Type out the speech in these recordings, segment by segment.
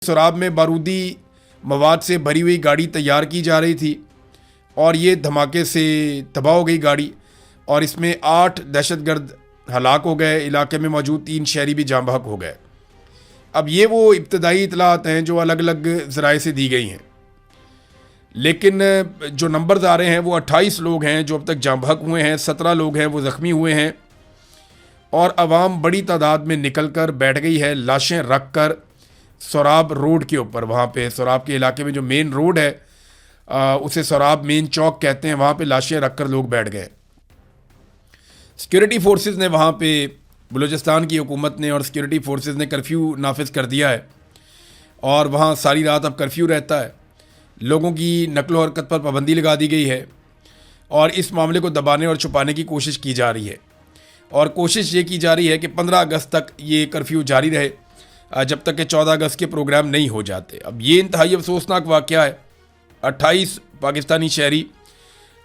शराब में बारूदी मवाद से भरी हुई गाड़ी तैयार की जा रही थी और ये धमाके से तबाह हो गई गाड़ी और इसमें 8 दहशतगर्द हलाक हो गए। इलाके में मौजूद 3 शहरी भी जाँ बहक हो गए। अब ये वो इब्तदाई इतलात हैं जो अलग अलग ज़राए से दी गई हैं, लेकिन जो नंबर्स आ रहे हैं वो 28 लोग हैं जो अब तक जाँ बहक हुए हैं, 17 लोग हैं वो ज़ख्मी हुए हैं और आवाम बड़ी तादाद में निकल कर बैठ गई है लाशें रख कर सोराब रोड के ऊपर। वहाँ पे सोराब के इलाके में जो मेन रोड है उसे सोराब मेन चौक कहते हैं, वहाँ पे लाशें रख कर लोग बैठ गए। सिक्योरिटी फोर्सेस ने वहाँ पे, बलूचिस्तान की हुकूमत ने और सिक्योरिटी फोर्सेस ने कर्फ्यू नाफिज कर दिया है और वहाँ सारी रात अब कर्फ्यू रहता है। लोगों की नकलो हरकत पर पाबंदी लगा दी गई है और इस मामले को दबाने और छुपाने की कोशिश की जा रही है और कोशिश ये की जा रही है कि 15 अगस्त तक ये कर्फ्यू जारी रहे जब तक कि 14 अगस्त के प्रोग्राम नहीं हो जाते। अब ये इंतहाई अफसोसनाक वाक़या है। 28 पाकिस्तानी शहरी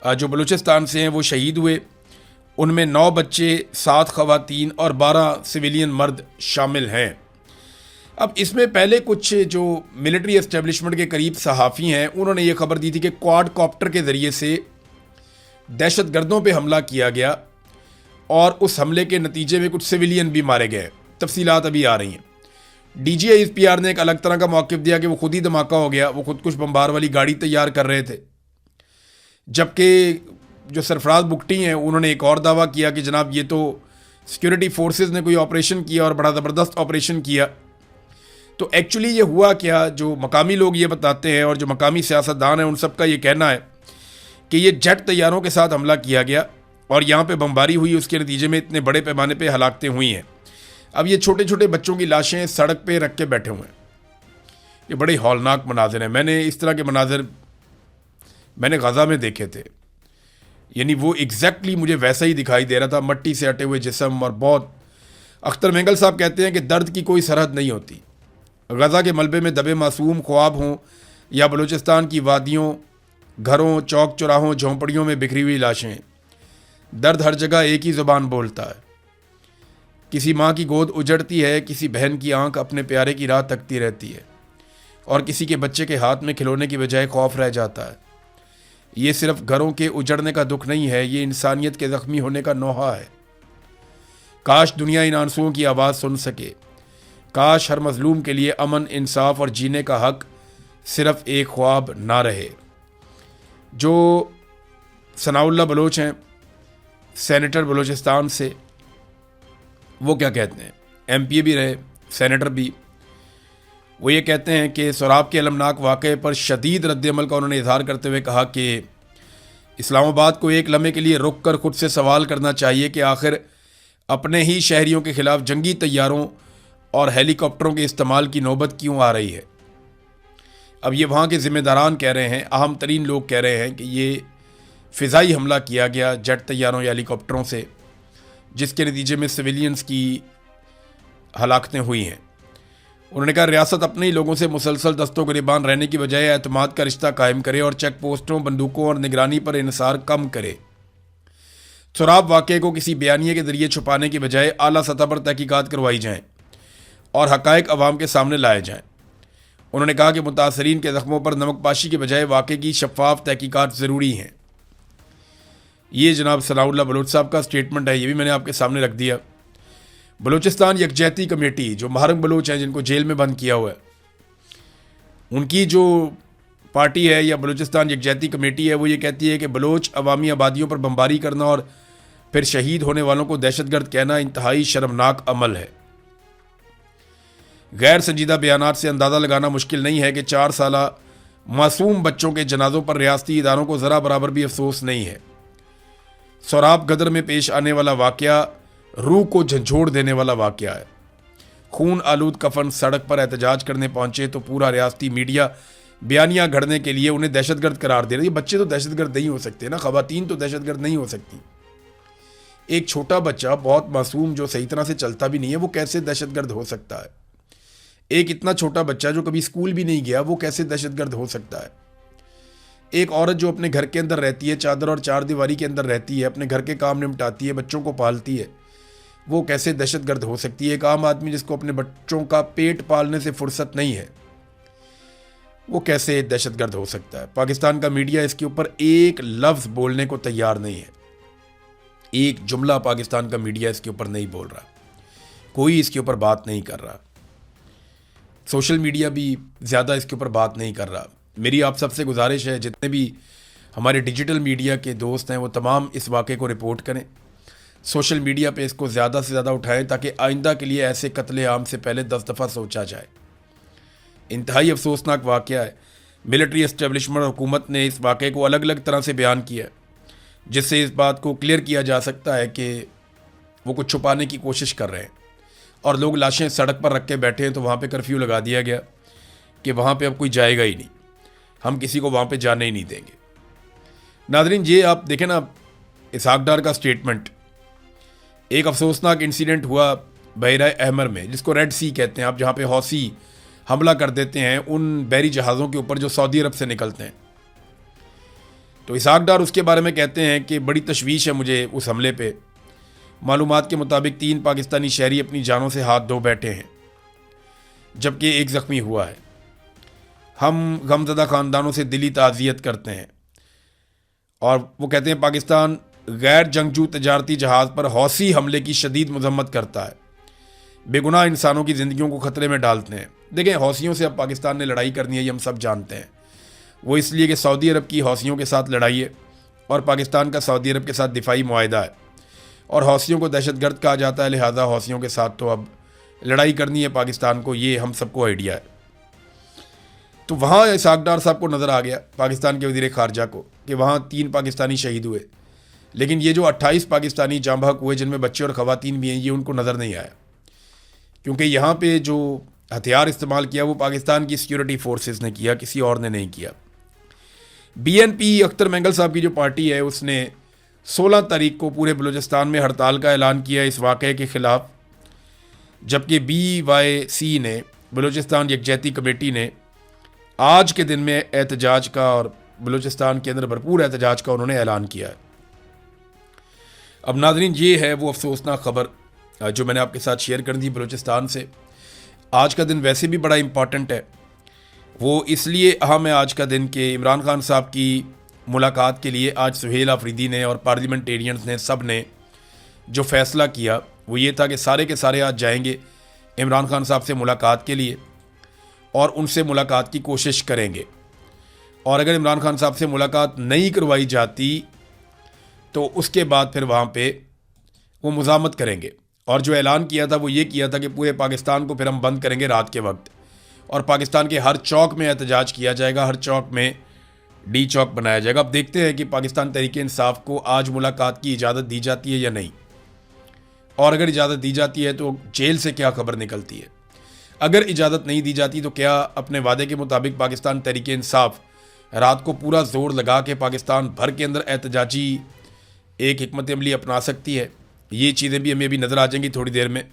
जो बलूचिस्तान से हैं वो शहीद हुए, उनमें 9 बच्चे, 7 ख़वातीन और 12 सिविलियन मर्द शामिल हैं। अब इसमें पहले कुछ जो मिलिट्री एस्टेब्लिशमेंट के करीब सहाफ़ी हैं उन्होंने ये खबर दी थी कि क्वाड कॉप्टर के ज़रिए से दहशतगर्दों पे हमला किया गया और उस हमले के नतीजे में कुछ सिविलियन भी मारे गए। तफसीलात अभी आ रही हैं। DGISPR ने एक अलग तरह का मौक़िफ़ दिया कि वो खुद ही धमाका हो गया, वो खुद कुछ बम्बार वाली गाड़ी तैयार कर रहे थे। जबकि जो सरफराज बुगटी हैं उन्होंने एक और दावा किया कि जनाब ये तो सिक्योरिटी फोर्सेस ने कोई ऑपरेशन किया और बड़ा ज़बरदस्त ऑपरेशन किया। तो एक्चुअली ये हुआ क्या, जो मकामी लोग ये बताते हैं और जो मकामी सियासतदान हैं उन सब का ये कहना है कि ये जेट तैयारों के साथ हमला किया गया और यहाँ पे बमबारी हुई, उसके नतीजे में इतने बड़े पैमाने पे हलाकतें हुई हैं। अब ये छोटे छोटे बच्चों की लाशें सड़क पे रख के बैठे हुए हैं। ये बड़े हौलनाक मनाजिर हैं। मैंने इस तरह के मनाजिर मैंने गज़ा में देखे थे, यानी वो एग्जैक्टली मुझे वैसा ही दिखाई दे रहा था, मट्टी से अटे हुए जिस्म और बहुत। अख्तर मेंगल साहब कहते हैं कि दर्द की कोई सरहद नहीं होती। गज़ा के मलबे में दबे मासूम ख्वाब हों या बलूचिस्तान की वादियों, घरों, चौक चौराहों, झोंपड़ियों में बिखरी हुई लाशें, दर्द हर जगह एक ही ज़ुबान बोलता है। किसी माँ की गोद उजड़ती है, किसी बहन की आंख अपने प्यारे की राह तकती रहती है और किसी के बच्चे के हाथ में खिलौने की बजाय खौफ रह जाता है। ये सिर्फ घरों के उजड़ने का दुख नहीं है, ये इंसानियत के ज़ख्मी होने का नोहा है। काश दुनिया इन आंसुओं की आवाज़ सुन सके। काश हर मजलूम के लिए अमन, इंसाफ और जीने का हक सिर्फ एक ख्वाब ना रहे। जो सनाउल्लाह बलोच हैं, सेनेटर बलूचिस्तान से, वो क्या कहते हैं, MPA भी रहे, सेनेटर भी। वो ये कहते हैं कि सोराब के अलमनाक वाक़े पर शदीद रद्द-ए-अमल का उन्होंने इजहार करते हुए कहा कि इस्लामाबाद को एक लम्हे के लिए रुक कर खुद से सवाल करना चाहिए कि आखिर अपने ही शहरियों के ख़िलाफ़ जंगी तैयारों और हेलीकॉप्टरों के इस्तेमाल की नौबत क्यों आ रही है। अब ये वहाँ के ज़िम्मेदारान कह रहे हैं, अहम तरीन लोग कह रहे हैं कि ये फ़िज़ाई हमला किया गया जेट तैयारों या हेलीकॉप्टरों से, जिसके नतीजे में सिविलियंस की हलाकतें हुई हैं। उन्होंने कहा रियासत अपने ही लोगों से मुसलसल दस्तों गिरबान रहने की बजाय एतमाद का रिश्ता कायम करे और चेक पोस्टों, बंदूकों और निगरानी पर इन्हिसार कम करे। सोराब वाक़े को किसी बयानिए के ज़रिए छुपाने की बजाय आला सतह पर तहकीकात करवाई जाएँ और हक़ाइक़ अवाम के सामने लाए जाएँ। उन्होंने कहा कि मुतासरीन के ज़ख्मों पर नमकपाशी के बजाय वाक़े की शफ़ाफ तहकीकात ज़रूरी हैं। ये जनाब सनाउल्लाह बलोच साहब का स्टेटमेंट है, ये भी मैंने आपके सामने रख दिया। बलूचिस्तान यकजहती कमेटी, जो महारंग बलोच हैं जिनको जेल में बंद किया हुआ है, उनकी जो पार्टी है या बलूचिस्तान यकजहती कमेटी है, वो ये कहती है कि बलोच अवामी आबादियों पर बमबारी करना और फिर शहीद होने वालों को दहशतगर्द कहना इंतहाई शर्मनाक अमल है। गैर संजीदा बयानात से अंदाज़ा लगाना मुश्किल नहीं है कि 4 साला मासूम बच्चों के जनाजों पर रियासती इदारों को ज़रा बराबर भी अफसोस नहीं है। सोराब गदर में पेश आने वाला वाक़या रूह को झंझोड़ देने वाला वाक़या है। खून आलूद कफन सड़क पर एहतजाज करने पहुंचे तो पूरा रियासती मीडिया बयानियाँ घड़ने के लिए उन्हें दहशतगर्द करार दे रही है। बच्चे तो दहशतगर्द नहीं हो सकते ना, ख़वातीन तो दहशतगर्द नहीं हो सकती। एक छोटा बच्चा बहुत मासूम जो सही तरह से चलता भी नहीं है, वो कैसे दहशतगर्द हो सकता है। एक इतना छोटा बच्चा जो कभी स्कूल भी नहीं गया, वो कैसे दहशतगर्द हो सकता है। एक औरत जो अपने घर के अंदर रहती है, चादर और चार दीवारी के अंदर रहती है, अपने घर के काम निपटाती है, बच्चों को पालती है, वो कैसे दहशतगर्द हो सकती है। एक आम आदमी जिसको अपने बच्चों का पेट पालने से फुर्सत नहीं है, वो कैसे दहशतगर्द हो सकता है। पाकिस्तान का मीडिया इसके ऊपर एक लफ्ज़ बोलने को तैयार नहीं है, एक जुमला पाकिस्तान का मीडिया इसके ऊपर नहीं बोल रहा, कोई इसके ऊपर बात नहीं कर रहा, सोशल मीडिया भी ज़्यादा इसके ऊपर बात नहीं कर रहा। मेरी आप सबसे गुजारिश है, जितने भी हमारे डिजिटल मीडिया के दोस्त हैं वो तमाम इस वाक़े को रिपोर्ट करें, सोशल मीडिया पे इसको ज़्यादा से ज़्यादा उठाएं, ताकि आइंदा के लिए ऐसे कत्ले आम से पहले 10 दफ़ा सोचा जाए। इंतहाई अफसोसनाक वाक़या है। मिलिट्री एस्टेब्लिशमेंट और हुकूमत ने इस वाक़े को अलग अलग तरह से बयान किया, जिससे इस बात को क्लियर किया जा सकता है कि वो कुछ छुपाने की कोशिश कर रहे हैं और लोग लाशें सड़क पर रख के बैठे हैं, तो वहाँ पे कर्फ्यू लगा दिया गया कि वहाँ पे अब कोई जाएगा ही नहीं, हम किसी को वहाँ पे जाने ही नहीं देंगे। नाज़रीन, ये आप देखें ना, इसहाक डार का स्टेटमेंट, एक अफसोसनाक इंसिडेंट हुआ बहरा अहमर में, जिसको रेड सी कहते हैं आप, जहाँ पे हौसी हमला कर देते हैं उन बहरी जहाज़ों के ऊपर जो सऊदी अरब से निकलते हैं। तो इसहाक डार उसके बारे में कहते हैं कि बड़ी तशवीश है मुझे उस हमले पे। मालूमात के मुताबिक 3 पाकिस्तानी शहरी अपनी जानों से हाथ धो बैठे हैं, जबकि एक ज़ख्मी हुआ है। हम गमज़दा ख़ानदानों से दिली ताज़ियत करते हैं। और वो कहते हैं पाकिस्तान गैर जंगजू तजारती जहाज़ पर हौसी हमले की शदीद मजम्मत करता है, बेगुनाह इंसानों की ज़िंदगियों को ख़तरे में डालते हैं। देखें, हौसियों से अब पाकिस्तान ने लड़ाई करनी है, ये हम सब जानते हैं। वो इसलिए कि सऊदी अरब की हौसियों के साथ लड़ाई है और पाकिस्तान का सऊदी अरब के साथ दिफाई मुआहदा है, और हौसियों को दहशतगर्द कहा जाता है, लिहाजा हौसियों के साथ तो अब लड़ाई करनी है पाकिस्तान को, ये हम सबको आइडिया है। तो वहाँ इसहाक डार साहब को नज़र आ गया, पाकिस्तान के वज़ीर ख़ारजा को, कि वहाँ 3 पाकिस्तानी शहीद हुए, लेकिन ये जो 28 पाकिस्तानी जाँ बहक हुए, जिनमें बच्चे और ख़वातीन भी हैं, ये उनको नज़र नहीं आया, क्योंकि यहाँ पे जो हथियार इस्तेमाल किया वो पाकिस्तान की सिक्योरिटी फोर्सेस ने किया, किसी और ने नहीं किया। BNP अख्तर मैंगल साहब की जो पार्टी है, उसने 16 तारीख को पूरे बलूचिस्तान में हड़ताल का ऐलान किया इस वाक़े के ख़िलाफ़, जबकि BYC ने, बलूचिस्तान यकजहती कमेटी ने, आज के दिन में एहतजाज का और बलूचिस्तान के अंदर भरपूर एहतजाज का उन्होंने ऐलान किया है। अब नाज़रीन, ये है वो अफसोसनाक ख़बर जो मैंने आपके साथ शेयर कर दी बलूचिस्तान से। आज का दिन वैसे भी बड़ा इम्पॉर्टेंट है, वो इसलिए अहम है आज का दिन कि इमरान खान साहब की मुलाकात के लिए आज सुहेल आफरीदी ने और पार्लियामेंटेरियंस ने, सब ने जो फ़ैसला किया वो ये था कि सारे के सारे आज जाएंगे इमरान खान साहब से मुलाकात के लिए और उनसे मुलाकात की कोशिश करेंगे, और अगर इमरान खान साहब से मुलाकात नहीं करवाई जाती तो उसके बाद फिर वहाँ पे वो मुज़ामत करेंगे। और जो ऐलान किया था वो ये किया था कि पूरे पाकिस्तान को फिर हम बंद करेंगे रात के वक्त, और पाकिस्तान के हर चौक में एहतजाज किया जाएगा, हर चौक में D चौक बनाया जाएगा। अब देखते हैं कि पाकिस्तान तहरीक इंसाफ को आज मुलाकात की इजाज़त दी जाती है या नहीं, और अगर इजाज़त दी जाती है तो जेल से क्या खबर निकलती है। अगर इजाज़त नहीं दी जाती तो क्या अपने वादे के मुताबिक पाकिस्तान तहरीक इंसाफ रात को पूरा जोर लगा के पाकिस्तान भर के अंदर एहतजाजी एक हिकमत अमली अपना सकती है। ये चीज़ें भी हमें अभी नज़र आ जाएंगी थोड़ी देर में।